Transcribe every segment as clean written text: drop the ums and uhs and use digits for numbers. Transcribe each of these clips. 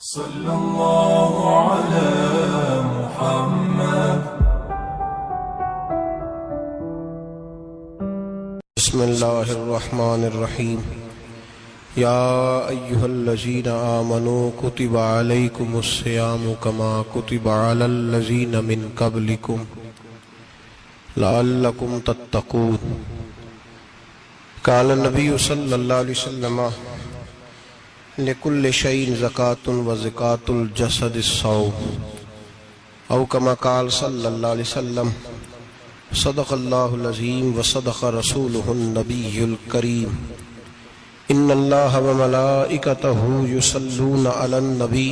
सल्लल्लाहु अलैहि मुहम्मद। बिस्मिल्लाहिर्रहमानिर्रहीम। या अय्युहल्लज़ीना आमनू कुतिबा अलैकुमुस्सियामु कमा कुतिबा अलल्लज़ीना मिन क़ब्लिकुम लअल्लकुम तत्तक़ून। क़ाल नबिय्यु सल्लल्लाहु अलैहि वसल्लम लिकुल्लि शैइन ज़कातुन व ज़कातुल जसदिस सौम। औ कमा क़ाल सल्लल्लाहु अलैहि वसल्लम सदक़ल्लाहुल अज़ीम व सदक़ रसूलुहुन नबियुल करीम। इन्नल्लाह व मलाइकतहु युसल्लूना अलन नबी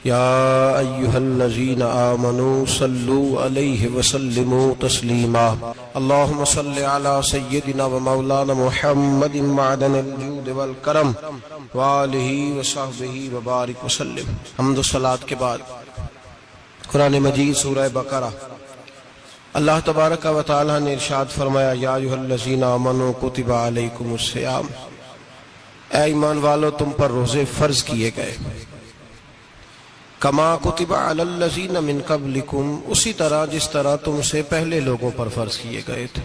या अय्युहल्लज़ीना आमनू सल्लू अलैहि व सल्लिमू तस्लीमा। अल्लाहुम्मा सल्लि अला सय्यिदिना व मौलाना मुहम्मदिन मअदनिल जूद वल करम व आलिहि व सहबिहि व बारिक व सल्लिम। हम्द व सलात के बाद कुरान मजीद सूरह बकरा अल्लाह तबारक व तआला ने इरशाद फरमाया, या अय्युहल्लज़ीना आमनू कुतिबा अलैकुमुस्सियाम। ऐ ईमान वालो, तुम पर रोजे फर्ज किए गए। कमा कुतिबा अलल्लज़ीना मिन क़ब्लिकुम, उसी तरह जिस तरह तुमसे पहले लोगों पर फर्ज किए गए थे।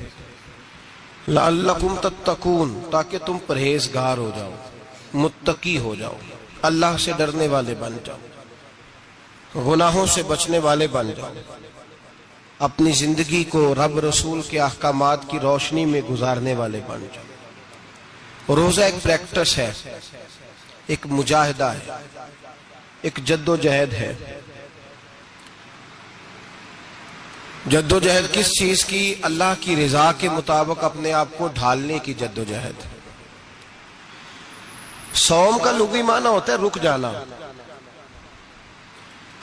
लअल्लकुम तत्तकून, ताकि तुम परहेजगार हो जाओ, मुत्तकी हो जाओ, अल्लाह से डरने वाले बन जाओ, गुनाहों से बचने वाले बन जाओ, अपनी जिंदगी को रब रसूल के अहकामात की रोशनी में गुजारने वाले बन जाओ। रोजा एक प्रैक्टिस है, एक मुजाहिदा है, एक जद्दोजहद है। जद्दोजहद किस चीज की? अल्लाह की रजा के मुताबिक अपने आप को ढालने की जद्दोजहद। सौम का लुग़वी माना होता है रुक जाना।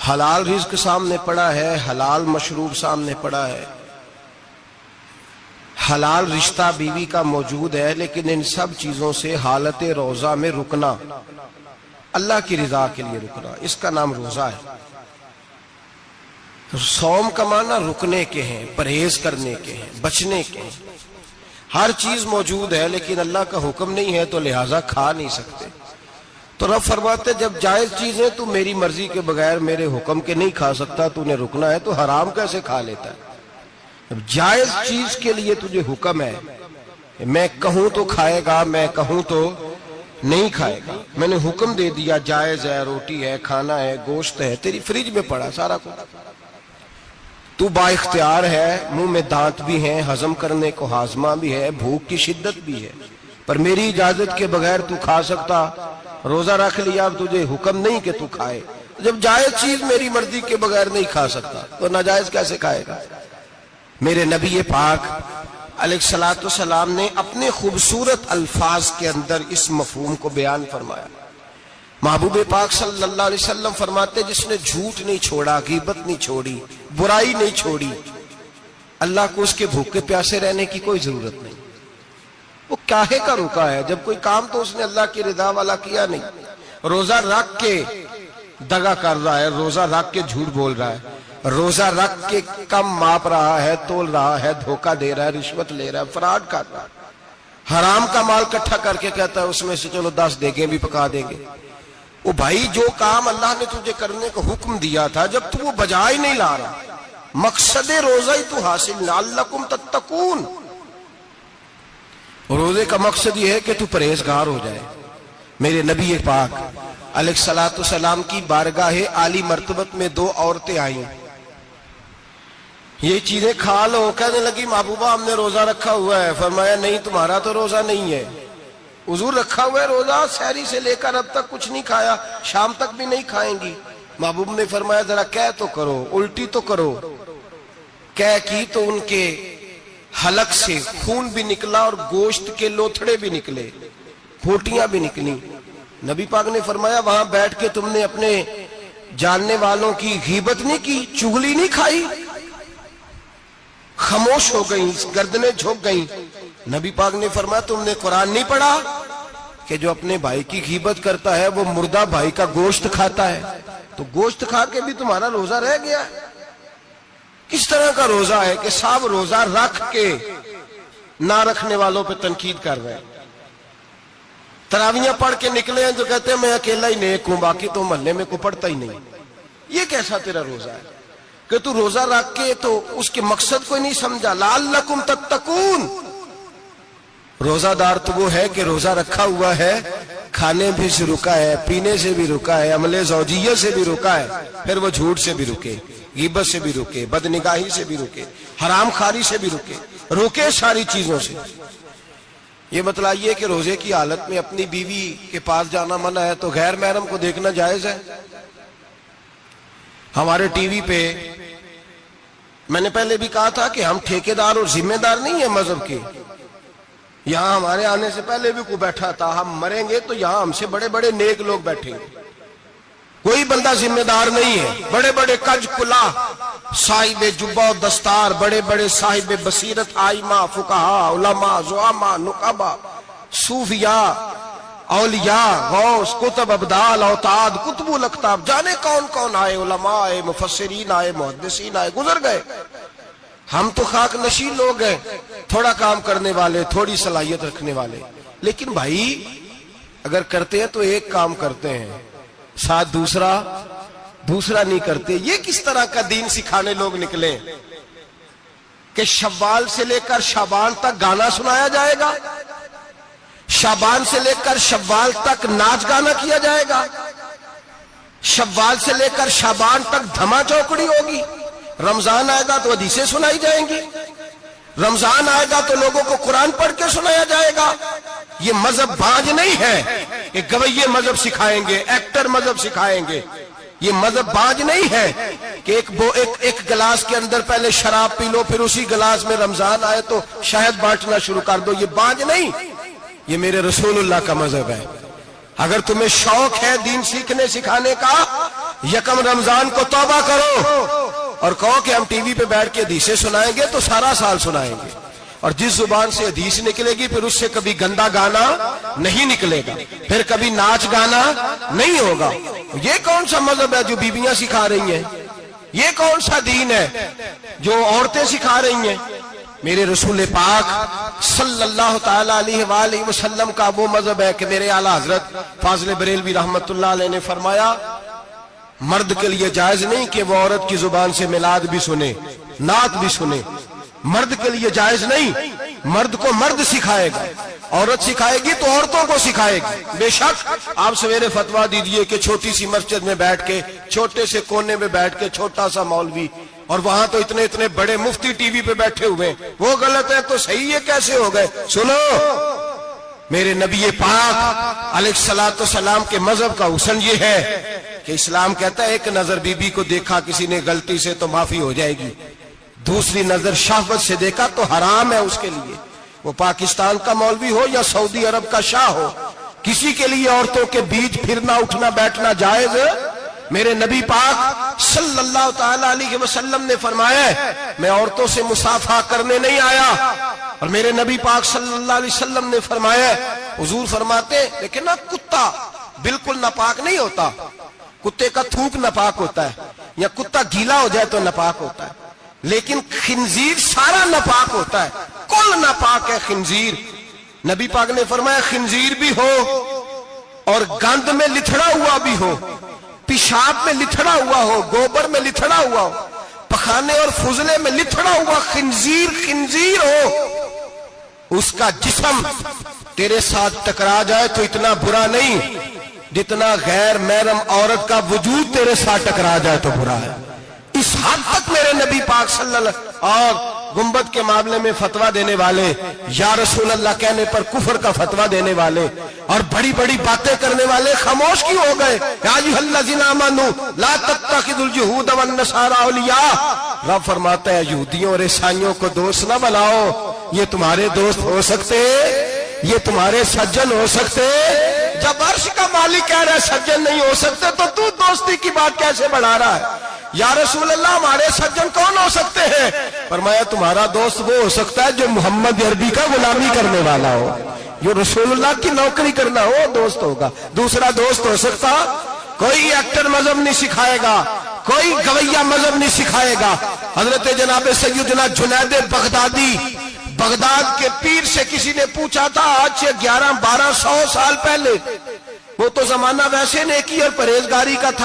हलाल रिज़्क सामने पड़ा है, हलाल मशरूब सामने पड़ा है, हलाल रिश्ता बीवी का मौजूद है, लेकिन इन सब चीजों से हालत रोजा में रुकना, अल्लाह की रजा के लिए रुकना, इसका नाम रोजा है। सौम का माना रुकने के हैं, परहेज करने के हैं, बचने के हैं। हर चीज मौजूद है लेकिन अल्लाह का हुक्म नहीं है, तो लिहाजा खा नहीं सकते। तो रब फरमाते, जब जायज चीज है तू मेरी मर्जी के बगैर मेरे हुक्म के नहीं खा सकता, तूने रुकना है, तो हराम कैसे खा लेता है? अब जायज चीज के लिए तुझे हुक्म है, मैं कहूं तो खाएगा, मैं कहूं तो नहीं खाएगा। मैंने हुक्म दे दिया, जायज है, रोटी है, खाना है, गोश्त है, तेरी फ्रिज में पड़ा सारा कुछ, तू बाइख्तियार है, मुंह में दांत भी हैं, हजम करने को हाजमा भी है, भूख की शिद्दत भी है, पर मेरी इजाजत के बगैर तू खा सकता। रोजा रख लिया, अब तुझे हुक्म नहीं कि तू खाए। जब जायज चीज मेरी मर्जी के बगैर नहीं खा सकता, तो नाजायज कैसे खाएगा? मेरे नबी पाक अलैहिस्सलातु सलाम ने अपने खूबसूरत अल्फाज के अंदर इस मफहूम को बयान फरमाया। महबूब पाक सल्लल्लाहु अलैहि वसल्लम फरमाते, जिसने झूठ नहीं छोड़ा, गीबत नहीं छोड़ी, बुराई नहीं छोड़ी, अल्लाह को उसके भूखे प्यासे रहने की कोई जरूरत नहीं। वो काहे का रुका है? जब कोई काम तो उसने अल्लाह की रिदा वाला किया नहीं। रोजा रख के दगा कर रहा है, रोजा रख के झूठ बोल रहा है, रोजा रख के कम माप रहा है, तोल रहा है, धोखा दे रहा है, रिश्वत ले रहा है, फ्रॉड कर रहा है, हराम का माल इकट्ठा करके कहता है उसमें से चलो 10 देगे भी पका देंगे। वो भाई, जो काम अल्लाह ने तुझे करने का हुक्म दिया था, जब तू वो बजा ही नहीं ला रहा, मकसद रोजा ही तू हासिल, लअल्लकुम तत्तकून। रोजे का मकसद ये है कि तू परहेजगार हो जाए। मेरे नबी पाक अलैहिस्सलातु सलाम की बारगाह आली मर्तबत में 2 औरतें आई। ये चीजें खा लो, कहने लगी, महबूबा हमने रोजा रखा हुआ है। फरमाया, नहीं, तुम्हारा तो रोजा नहीं है, हुजूर रखा हुआ है रोजा, सहरी से लेकर अब तक कुछ नहीं खाया, शाम तक भी नहीं खाएंगी। महबूब ने फरमाया, जरा कह तो करो, उल्टी तो करो। कह की तो उनके हलक से खून भी निकला और गोश्त के लोथड़े भी निकले, फोटियां भी निकली। नबी पाक ने फरमाया, वहां बैठ के तुमने अपने जानने वालों की गीबत नहीं की, चुगली नहीं खाई? खामोश हो गई, गर्दनें झुक गई। नबी पाक ने फरमाया, तुमने कुरान नहीं पढ़ा कि जो अपने भाई की गीबत करता है वो मुर्दा भाई का गोश्त खाता है? तो गोश्त खा के भी तुम्हारा रोजा रह गया। किस तरह का रोजा है कि सब रोजा रख के ना रखने वालों पे तनकीद कर रहे हैं? तरावियां पढ़ के निकले हैं जो कहते हैं मैं अकेला ही नेक हूं, बाकी तो मोहल्ले में कोई पढ़ता ही नहीं। ये कैसा तेरा रोजा है कि तू रोजा रख के तो उसके मकसद को नहीं समझा। लअल्लकुम तत्तकून, रोजादार तो वो है कि रोजा रखा हुआ है, खाने भी से रुका है, पीने से भी रुका है, अमले ज़ौजिय्या से भी रुका है, फिर वो झूठ से भी रुके, गिबत से भी रुके, बदनिगाही से भी रुके, हराम खारी से भी रुके सारी चीजों से। ये बतलाइए कि रोजे की हालत में अपनी बीवी के पास जाना मना है तो गैर महरम को देखना जायज है? हमारे टीवी पे मैंने पहले भी कहा था कि हम ठेकेदार और जिम्मेदार नहीं है मजहब के। यहां हमारे आने से पहले भी कोई बैठा था, हम मरेंगे तो यहां हमसे बड़े बड़े नेक लोग बैठेंगे, कोई बंदा जिम्मेदार नहीं है। बड़े बड़े कज कुला साहिब जुब्बा और दस्तार, बड़े बड़े साहिब बसीरत, आइमा, फुकहा, उलमा, जुआमा, नुकाबा, सूफिया, औलिया, गौस, कुतुब, अब्दाल, औताद, कुतुबुल अख्ताब, जाने कौन कौन आए, उलमा आए, मुफस्सिरीन आए, मुहद्दिसीन आए, गुजर गए। हम तो खाक नशी लोग हैं, थोड़ा काम करने वाले, थोड़ी सलाहियत रखने वाले। लेकिन भाई अगर करते हैं तो एक काम करते हैं, साथ दूसरा नहीं करते। ये किस तरह का दीन सिखाने लोग निकले कि शव्वाल से लेकर शाबान तक गाना सुनाया जाएगा, शाबान से लेकर शव्वाल तक नाच गाना किया जाएगा, शव्वाल से लेकर शाबान तक धमा चौकड़ी होगी, रमजान आएगा तो हदीसें सुनाई जाएंगी, रमजान आएगा तो लोगों को कुरान पढ़ के सुनाया जाएगा। ये मजहब बाज नहीं है कि गवैये मजहब सिखाएंगे, एक्टर मजहब सिखाएंगे। ये मजहब बाज नहीं है कि एक गिलास के अंदर पहले शराब पी लो, फिर उसी गिलास में रमजान आए तो शहद बांटना शुरू कर दो। ये बाज नहीं, ये मेरे रसूलुल्लाह का मजहब है। अगर तुम्हें शौक है दीन सीखने सिखाने का, यकम रमजान को तौबा करो और कहो कि हम टीवी पे बैठ के हदीसें सुनाएंगे तो सारा साल सुनाएंगे, और जिस जुबान से हदीस निकलेगी फिर उससे कभी गंदा गाना नहीं निकलेगा, फिर कभी नाच गाना नहीं होगा। ये कौन सा मजहब है जो बीबियां सिखा रही हैं? ये कौन सा दीन है जो औरतें सिखा रही हैं? मेरे रसूल पाक सल्लल्लाहु ताला अलैहि वसल्लम का वो मजहब है कि मेरे आला हजरत फाजिल बरेलवी रहमतुल्लाह अलैह ने फरमाया, मर्द के लिए जायज नहीं कि वो औरत की जुबान से मिलाद भी सुने, नात भी सुने। मर्द के लिए जायज नहीं, मर्द को मर्द सिखाएगा, औरत सिखाएगी तो औरतों को सिखाएगी। बेशक आप सवेरे फतवा दीजिए कि छोटी सी मस्जिद में बैठ के, छोटे से कोने में बैठ के छोटा सा मौलवी, और वहां तो इतने इतने बड़े मुफ्ती टीवी पे बैठे हुए, वो गलत है तो सही है कैसे हो गए? सुनो, मेरे नबी पाक अलैहिस्सलातु सलाम के मजहब का हुस्न ये है कि इस्लाम कहता है एक नजर बीबी को देखा किसी ने गलती से तो माफी हो जाएगी, दूसरी नजर शहवत से देखा तो हराम है उसके लिए। वो पाकिस्तान का मौलवी हो या सऊदी अरब का शाह हो, किसी के लिए औरतों के बीच फिरना उठना बैठना जायज? मेरे नबी पाक सल्लल्लाहु ताला अलैहि वसल्लम ने फरमाया, मैं औरतों से मुसाफा करने नहीं आया। और मेरे नबी पाक सल्लल्लाहु अलैहि वसल्लम ने फरमाया, हुजूर फरमाते लेकिन ना कुत्ता बिल्कुल नापाक नहीं होता, कुत्ते का थूक नापाक होता है, या कुत्ता गीला हो जाए तो नापाक होता है, लेकिन खिंजीर सारा नापाक होता है, कुल नापाक है खिंजीर। नबी पाक ने फरमाया खिंजीर भी हो और गंद में लिथड़ा हुआ भी हो, पेशाब में लिथड़ा हुआ हो, गोबर में लिथड़ा हुआ हो, पखाने और फुजले में लिथड़ा हुआ खिंजीर हो, उसका जिस्म तेरे साथ टकरा जाए तो इतना बुरा नहीं जितना गैर महरम औरत का वजूद तेरे साथ टकरा जाए तो बुरा है। इस हद तक मेरे नबी पाक सल्लल्लाहु और गुंबद के मामले में फतवा देने वाले, या रसूल अल्लाह कहने पर कुफर का फतवा देने वाले और बड़ी बड़ी बातें करने वाले खामोश क्यों हो गए? या अय्युहल्लज़ीना आमनू ला तत्तखिज़ुल यहूद वन नसारा औलिया। रब फरमाता है यहूदियों और ईसाइयों को दोस्त ना बनाओ, ये तुम्हारे दोस्त हो सकते, ये तुम्हारे सज्जन हो सकते। जब अर्श का मालिक कह रहा है सज्जन नहीं हो सकते तो तू दोस्ती की बात कैसे बढ़ा रहा है? या रसूल अल्लाह हमारे सज्जन कौन हो सकते हैं? फरमाया तुम्हारा दोस्त वो हो सकता है जो मोहम्मद अरबी का गुलामी करने वाला हो, जो रसूलुल्लाह की नौकरी करना हो दोस्त होगा। दूसरा दोस्त हो सकता, कोई एक्टर मजहब नहीं सिखाएगा, कोई गवैया मजहब नहीं सिखाएगा। हजरत जनाब सैयदना जुनैद बगदादी बगदाद के पीर से किसी ने पूछा था आज से 1100-1200 साल पहले, वो तो जमाना वैसे नेकी और परहेजगारी का था।